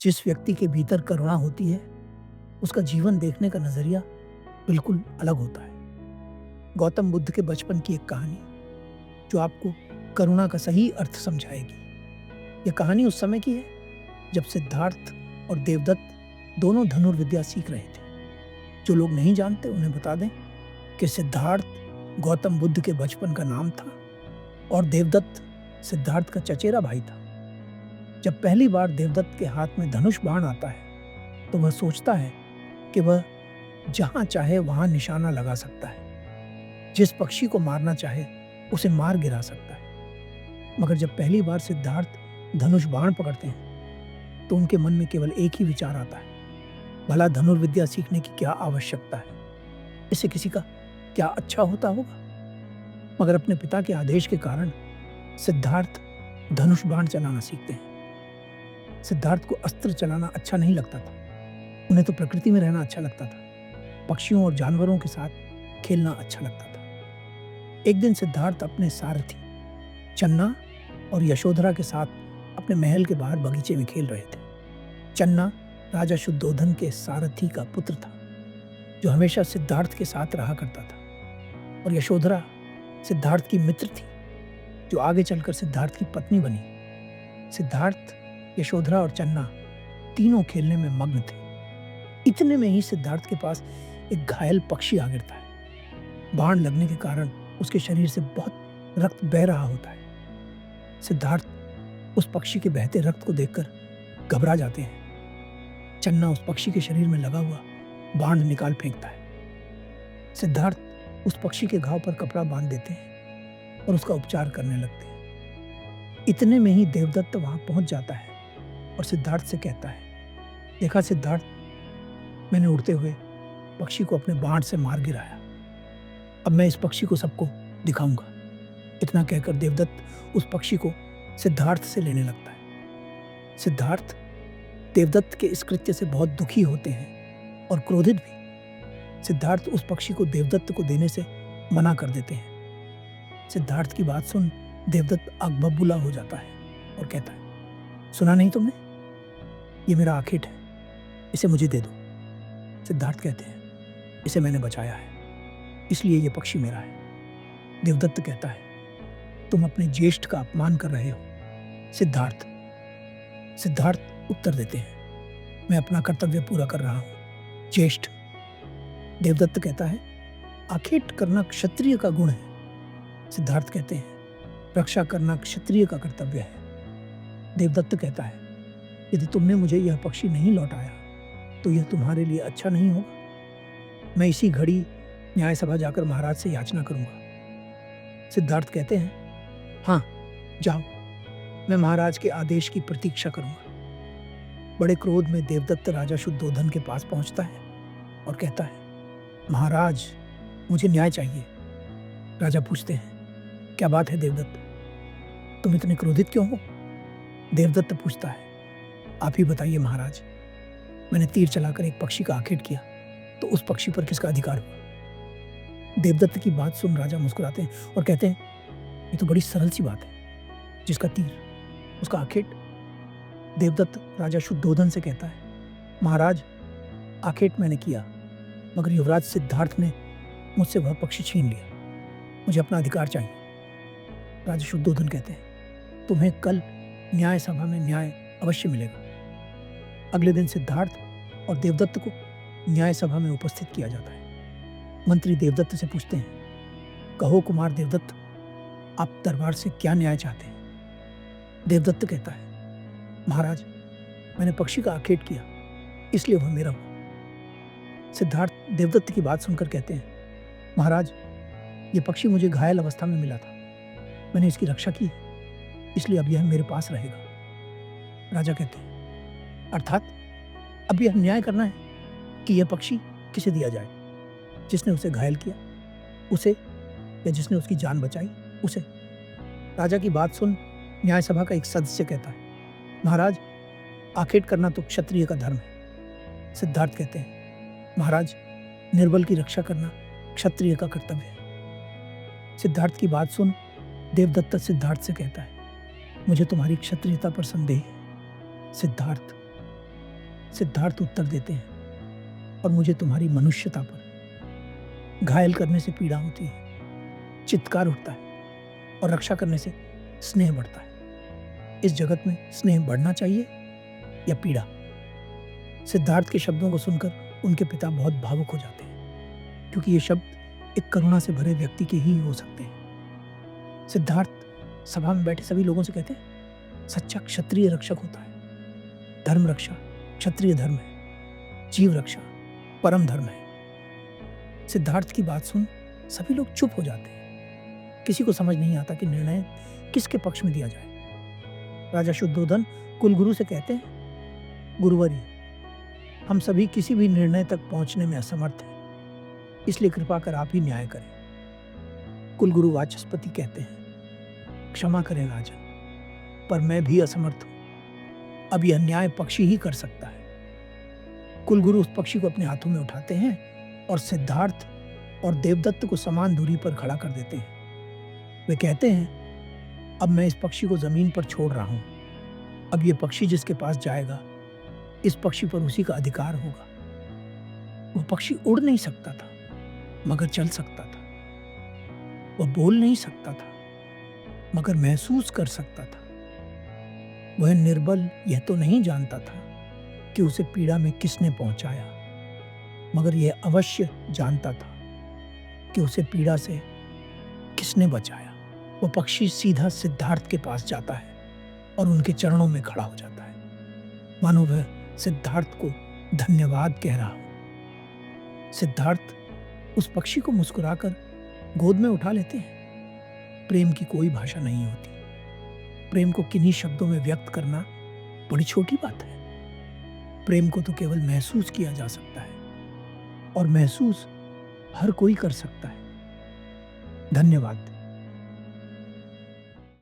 जिस व्यक्ति के भीतर करुणा होती है, उसका जीवन देखने का नज़रिया बिल्कुल अलग होता है। गौतम बुद्ध के बचपन की एक कहानी जो आपको करुणा का सही अर्थ समझाएगी। यह कहानी उस समय की है जब सिद्धार्थ और देवदत्त दोनों धनुर्विद्या सीख रहे थे। जो लोग नहीं जानते उन्हें बता दें कि सिद्धार्थ गौतम बुद्ध के बचपन का नाम था और देवदत्त सिद्धार्थ का चचेरा भाई था। जब पहली बार देवदत्त के हाथ में धनुष बाण आता है तो वह सोचता है कि वह जहां चाहे वहां निशाना लगा सकता है, जिस पक्षी को मारना चाहे उसे मार गिरा सकता है। मगर जब पहली बार सिद्धार्थ धनुष बाण पकड़ते हैं तो उनके मन में केवल एक ही विचार आता है, भला धनुर्विद्या सीखने की क्या आवश्यकता है, इससे किसी का क्या अच्छा होता होगा। मगर अपने पिता के आदेश के कारण सिद्धार्थ धनुष बाण चलाना सीखते हैं। सिद्धार्थ को अस्त्र चलाना अच्छा नहीं लगता था, उन्हें तो प्रकृति में रहना अच्छा लगता था, पक्षियों और जानवरों के साथ खेलना अच्छा लगता था। एक दिन सिद्धार्थ अपने सारथी चन्ना और यशोधरा के साथ अपने महल के बाहर बगीचे में खेल रहे थे। चन्ना राजा शुद्धोधन के सारथी का पुत्र था जो हमेशा सिद्धार्थ के साथ रहा करता था, और यशोधरा सिद्धार्थ की मित्र थी जो आगे चलकर सिद्धार्थ की पत्नी बनी। सिद्धार्थ, यशोधरा और चन्ना तीनों खेलने में मग्न थे। इतने में ही सिद्धार्थ के पास एक घायल पक्षी आ गिरता है। बाण लगने के कारण उसके शरीर से बहुत रक्त बह रहा होता है। सिद्धार्थ उस पक्षी के बहते रक्त को देखकर घबरा जाते हैं। चन्ना उस पक्षी के शरीर में लगा हुआ बाण निकाल फेंकता है। सिद्धार्थ उस पक्षी के घाव पर कपड़ा बांध देते हैं और उसका उपचार करने लगते हैं। इतने में ही देवदत्त वहां पहुंच जाता है और सिद्धार्थ से कहता है, देखा सिद्धार्थ, मैंने उड़ते हुए पक्षी को अपने बाण से मार गिराया। अब मैं इस पक्षी को सबको दिखाऊंगा। इतना कहकर देवदत्त उस पक्षी को सिद्धार्थ से लेने लगता है। सिद्धार्थ देवदत्त के इस कृत्य से बहुत दुखी होते हैं और क्रोधित भी। सिद्धार्थ उस पक्षी को देवदत्त को देने से मना कर देते हैं। सिद्धार्थ की बात सुन देवदत्त आग बबूला हो जाता है और कहता है, सुना नहीं तुमने? ये मेरा आखेट है, इसे मुझे दे दो। सिद्धार्थ कहते हैं, इसे मैंने बचाया है, इसलिए ये पक्षी मेरा है। देवदत्त कहता है, तुम अपने ज्येष्ठ का अपमान कर रहे हो। सिद्धार्थ उत्तर देते हैं, मैं अपना कर्तव्य पूरा कर रहा हूं ज्येष्ठ। देवदत्त कहता है, आखेट करना क्षत्रिय का गुण है। सिद्धार्थ कहते हैं, रक्षा करना क्षत्रिय का कर्तव्य है। देवदत्त कहता है, यदि तुमने मुझे यह पक्षी नहीं लौटाया तो यह तुम्हारे लिए अच्छा नहीं होगा। मैं इसी घड़ी न्याय सभा जाकर महाराज से याचना करूंगा। सिद्धार्थ कहते हैं, हाँ जाओ, मैं महाराज के आदेश की प्रतीक्षा करूंगा। बड़े क्रोध में देवदत्त राजा शुद्धोधन के पास पहुंचता है और कहता है, महाराज, मुझे न्याय चाहिए। राजा पूछते हैं, क्या बात है देवदत्त, तुम इतने क्रोधित क्यों हो? देवदत्त पूछता है, आप ही बताइए महाराज, मैंने तीर चलाकर एक पक्षी का आखेट किया तो उस पक्षी पर किसका अधिकार हुआ? देवदत्त की बात सुन राजा मुस्कुराते हैं और कहते हैं, ये तो बड़ी सरल सी बात है, जिसका तीर उसका आखेट। देवदत्त राजा शुद्धोधन से कहता है, महाराज, आखेट मैंने किया, मगर युवराज सिद्धार्थ ने मुझसे वह पक्षी छीन लिया, मुझे अपना अधिकार चाहिए। राजा शुद्धोधन कहते हैं, तुम्हें कल न्याय सभा में न्याय अवश्य मिलेगा। अगले दिन सिद्धार्थ और देवदत्त को न्याय सभा में उपस्थित किया जाता है। मंत्री देवदत्त से पूछते हैं, कहो कुमार देवदत्त, आप दरबार से क्या न्याय चाहते हैं? देवदत्त कहता है, महाराज, मैंने पक्षी का आखेट किया, इसलिए वह मेरा हुआ। सिद्धार्थ देवदत्त की बात सुनकर कहते हैं, महाराज, यह पक्षी मुझे घायल अवस्था में मिला था, मैंने इसकी रक्षा की, इसलिए अब यह मेरे पास रहेगा। राजा कहते हैं, अर्थात अब यह न्याय करना है कि यह पक्षी किसे दिया जाए, जिसने उसे घायल किया उसे, या जिसने उसकी जान बचाई उसे। राजा की बात सुन न्याय सभा का एक सदस्य कहता है, महाराज, आखेट करना तो क्षत्रिय का धर्म है। सिद्धार्थ कहते हैं, महाराज, निर्बल की रक्षा करना क्षत्रिय का कर्तव्य है। सिद्धार्थ की बात सुन देवदत्त सिद्धार्थ से कहता है, मुझे तुम्हारी क्षत्रियता पर संदेह है। सिद्धार्थ, सिद्धार्थ उत्तर देते हैं, और मुझे तुम्हारी मनुष्यता पर घायल करने से पीड़ा होती है। चित्कार उठता है और रक्षा करने से स्नेह बढ़ता है। इस जगत में स्नेह बढ़ना चाहिए या पीड़ा? सिद्धार्थ के शब्दों को सुनकर उनके पिता बहुत भावुक हो जाते हैं, क्योंकि ये शब्द एक करुणा से भरे व्यक्ति के ही हो सकते हैं। सिद्धार्थ सभा में बैठे सभी लोगों से कहते हैं, सच्चा क्षत्रिय रक्षक होता है। धर्म रक्षा क्षत्रिय धर्म है, जीव रक्षा परम धर्म है। सिद्धार्थ की बात सुन सभी लोग चुप हो जाते हैं। किसी को समझ नहीं आता कि निर्णय किसके पक्ष में दिया जाए। राजा शुद्धोधन कुलगुरु से कहते हैं, गुरुवर्य, हम सभी किसी भी निर्णय तक पहुंचने में असमर्थ हैं, इसलिए कृपा कर आप ही न्याय करें। कुलगुरु वाचस्पति कहते हैं, क्षमा करें राजन, पर मैं भी असमर्थ हूं। अब यह न्याय पक्षी ही कर सकता है। कुलगुरु उस पक्षी को अपने हाथों में उठाते हैं और सिद्धार्थ और देवदत्त को समान दूरी पर खड़ा कर देते हैं। वे कहते हैं, अब मैं इस पक्षी को जमीन पर छोड़ रहा हूं। अब यह पक्षी जिसके पास जाएगा, इस पक्षी पर उसी का अधिकार होगा। वह पक्षी उड़ नहीं सकता था, मगर चल सकता था। वह बोल नहीं सकता था, मगर महसूस कर सकता था। वह निर्बल यह तो नहीं जानता था कि उसे पीड़ा में किसने पहुंचाया, मगर यह अवश्य जानता था कि उसे पीड़ा से किसने बचाया। वह पक्षी सीधा सिद्धार्थ के पास जाता है और उनके चरणों में खड़ा हो जाता है, मानो वह सिद्धार्थ को धन्यवाद कह रहा हो। सिद्धार्थ उस पक्षी को मुस्कुराकर गोद में उठा लेते हैं। प्रेम की कोई भाषा नहीं होती। प्रेम को किन्हीं शब्दों में व्यक्त करना बड़ी छोटी बात है। प्रेम को तो केवल महसूस किया जा सकता है, और महसूस हर कोई कर सकता है। धन्यवाद।